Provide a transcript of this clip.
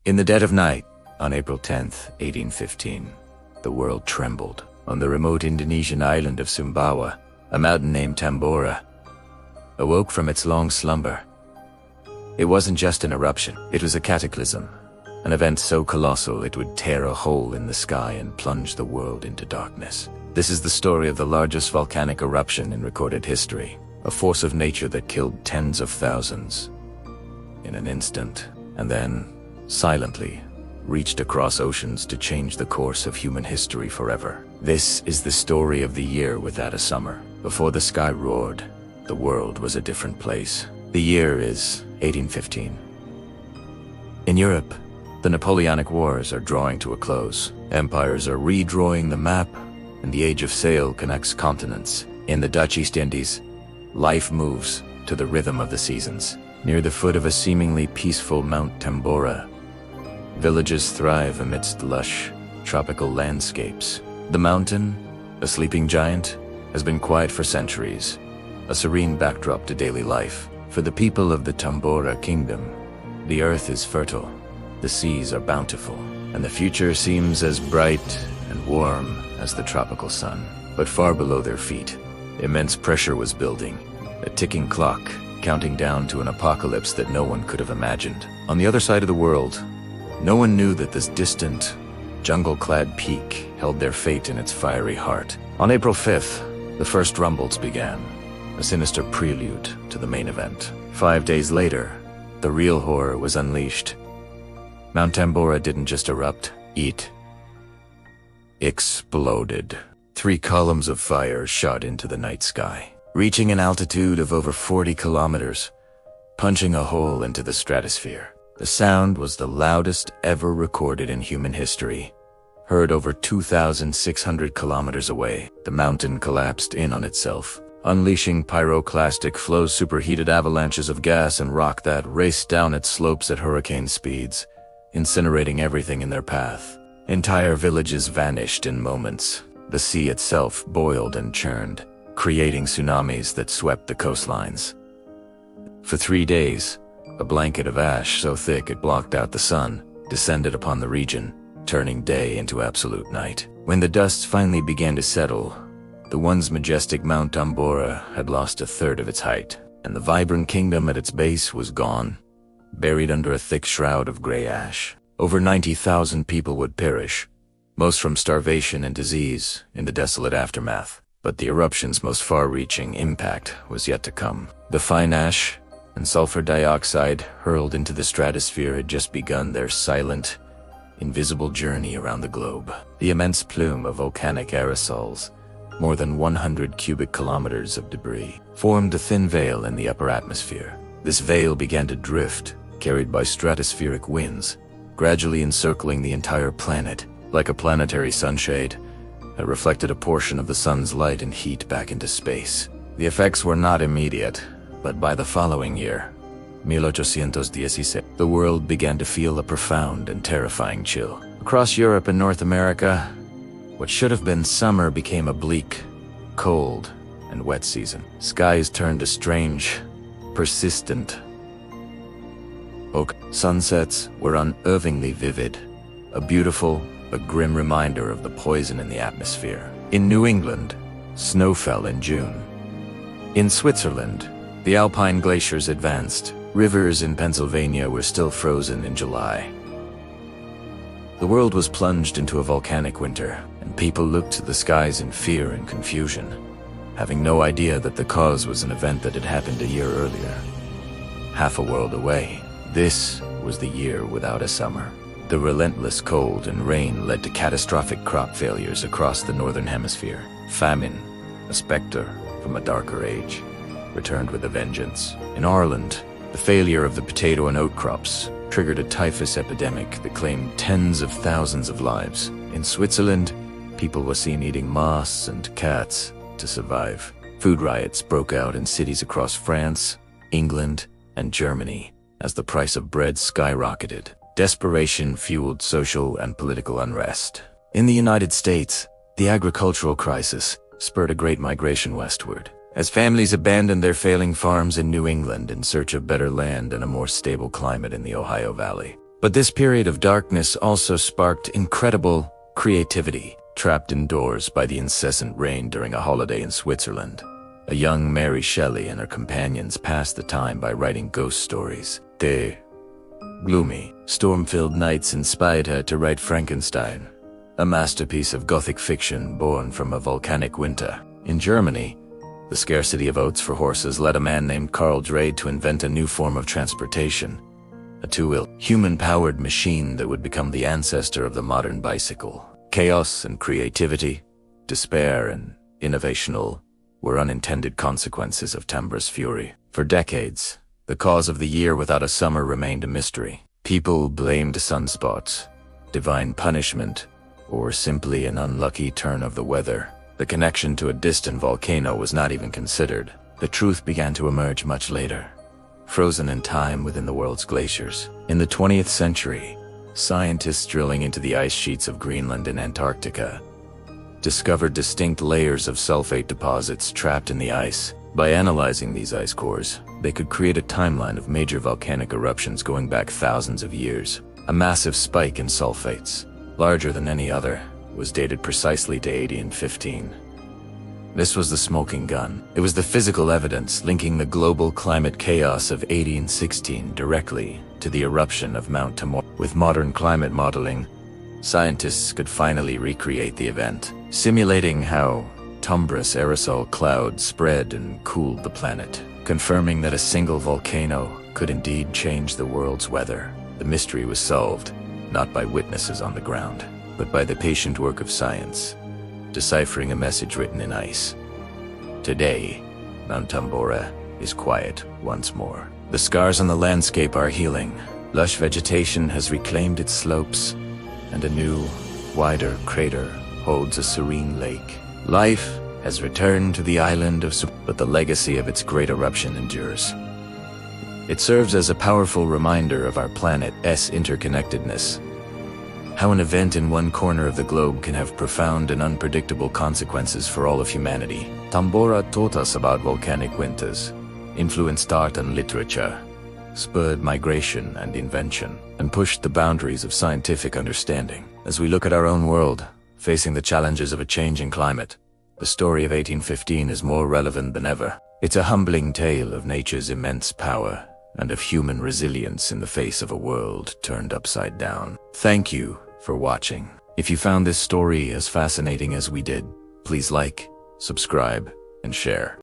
In the dead of night, on April 10th, 1815, the world trembled. On the remote Indonesian island of Sumbawa, a mountain named Tambora awoke from its long slumber. It wasn't just an eruption, it was a cataclysm, an event so colossal it would tear a hole in the sky and plunge the world into darkness. This is the story of the largest volcanic eruption in recorded history, a force of nature that killed tens of thousands in an instant, and then, silently, reached across oceans to change the course of human history forever. This is the story of the year without a summer. Before the sky roared, the world was a different place. The year is 1815. In Europe, the Napoleonic Wars are drawing to a close. Empires are redrawing the map, and the age of sail connects continents. In the Dutch East Indies, life moves to the rhythm of the seasons. Near the foot of a seemingly peaceful Mount Tambora, villages thrive amidst lush, tropical landscapes. The mountain, a sleeping giant, has been quiet for centuries, a serene backdrop to daily life. For the people of the Tambora kingdom, the earth is fertile, the seas are bountiful, and the future seems as bright and warm as the tropical sun. But far below their feet, immense pressure was building, a ticking clock counting down to an apocalypse that no one could have imagined. On the other side of the world, no one knew that this distant, jungle-clad peak held their fate in its fiery heart. On April 5th, the first rumbles began, a sinister prelude to the main event. 5 days later, the real horror was unleashed. Mount Tambora didn't just erupt, it exploded. 3 columns of fire shot into the night sky, reaching an altitude of over 40 kilometers, punching a hole into the stratosphere. The sound was the loudest ever recorded in human history. Heard over 2,600 kilometers away, the mountain collapsed in on itself, unleashing pyroclastic flows, superheated avalanches of gas and rock that raced down its slopes at hurricane speeds, incinerating everything in their path. Entire villages vanished in moments. The sea itself boiled and churned, creating tsunamis that swept the coastlines. For 3 days, a blanket of ash so thick it blocked out the sun descended upon the region, turning day into absolute night. When the dust finally began to settle, the once majestic Mount Tambora had lost a third of its height, and the vibrant kingdom at its base was gone, buried under a thick shroud of gray ash. Over 90,000 people would perish, most from starvation and disease, in the desolate aftermath. But the eruption's most far-reaching impact was yet to come. The fine ash and sulfur dioxide hurled into the stratosphere had just begun their silent, invisible journey around the globe. The immense plume of volcanic aerosols, more than 100 cubic kilometers of debris, formed a thin veil in the upper atmosphere. This veil began to drift, carried by stratospheric winds, gradually encircling the entire planet. Like a planetary sunshade, it reflected a portion of the sun's light and heat back into space. The effects were not immediate, but by the following year, 1816, the world began to feel a profound and terrifying chill. Across Europe and North America, what should have been summer became a bleak, cold, and wet season. Skies turned a strange, persistent oak. Sunsets were unervingly vivid, a beautiful but grim reminder of the poison in the atmosphere. In New England, snow fell in June. In Switzerland, the alpine glaciers advanced. Rivers in Pennsylvania were still frozen in July. The world was plunged into a volcanic winter, and people looked to the skies in fear and confusion, having no idea that the cause was an event that had happened a year earlier. Half a world away, this was the year without a summer. The relentless cold and rain led to catastrophic crop failures across the northern hemisphere. Famine, a specter from a darker age, returned with a vengeance. In Ireland, the failure of the potato and oat crops triggered a typhus epidemic that claimed tens of thousands of lives. In Switzerland, people were seen eating moths and cats to survive. Food riots broke out in cities across France, England, and Germany as the price of bread skyrocketed. Desperation fueled social and political unrest. In the United States, the agricultural crisis spurred a great migration westward, as families abandoned their failing farms in New England in search of better land and a more stable climate in the Ohio Valley. But this period of darkness also sparked incredible creativity. Trapped indoors by the incessant rain during a holiday in Switzerland, a young Mary Shelley and her companions passed the time by writing ghost stories. The gloomy, storm-filled nights inspired her to write Frankenstein, a masterpiece of Gothic fiction born from a volcanic winter. In Germany, the scarcity of oats for horses led a man named Karl Drade to invent a new form of transportation, a two-wheel, human-powered machine that would become the ancestor of the modern bicycle. Chaos and creativity, despair and innovation were unintended consequences of Tambora's fury. For decades, the cause of the year without a summer remained a mystery. People blamed sunspots, divine punishment, or simply an unlucky turn of the weather. The connection to a distant volcano was not even considered. The truth began to emerge much later, frozen in time within the world's glaciers. In the 20th century, scientists drilling into the ice sheets of Greenland and Antarctica discovered distinct layers of sulfate deposits trapped in the ice. By analyzing these ice cores, they could create a timeline of major volcanic eruptions going back thousands of years. A massive spike in sulfates, larger than any other, was dated precisely to 1815. This was the smoking gun. It was the physical evidence linking the global climate chaos of 1816 directly to the eruption of Mount Tambora. With modern climate modeling, scientists could finally recreate the event, simulating how tumbrous aerosol clouds spread and cooled the planet, confirming that a single volcano could indeed change the world's weather. The mystery was solved, not by witnesses on the ground, but by the patient work of science, deciphering a message written in ice. Today, Mount Tambora is quiet once more. The scars on the landscape are healing. Lush vegetation has reclaimed its slopes, and a new, wider crater holds a serene lake. Life has returned to the island but the legacy of its great eruption endures. It serves as a powerful reminder of our planet's interconnectedness, how an event in one corner of the globe can have profound and unpredictable consequences for all of humanity. Tambora taught us about volcanic winters, influenced art and literature, spurred migration and invention, and pushed the boundaries of scientific understanding. As we look at our own world, facing the challenges of a changing climate, the story of 1815 is more relevant than ever. It's a humbling tale of nature's immense power and of human resilience in the face of a world turned upside down. Thank you for watching. If you found this story as fascinating as we did, please like, subscribe, and share.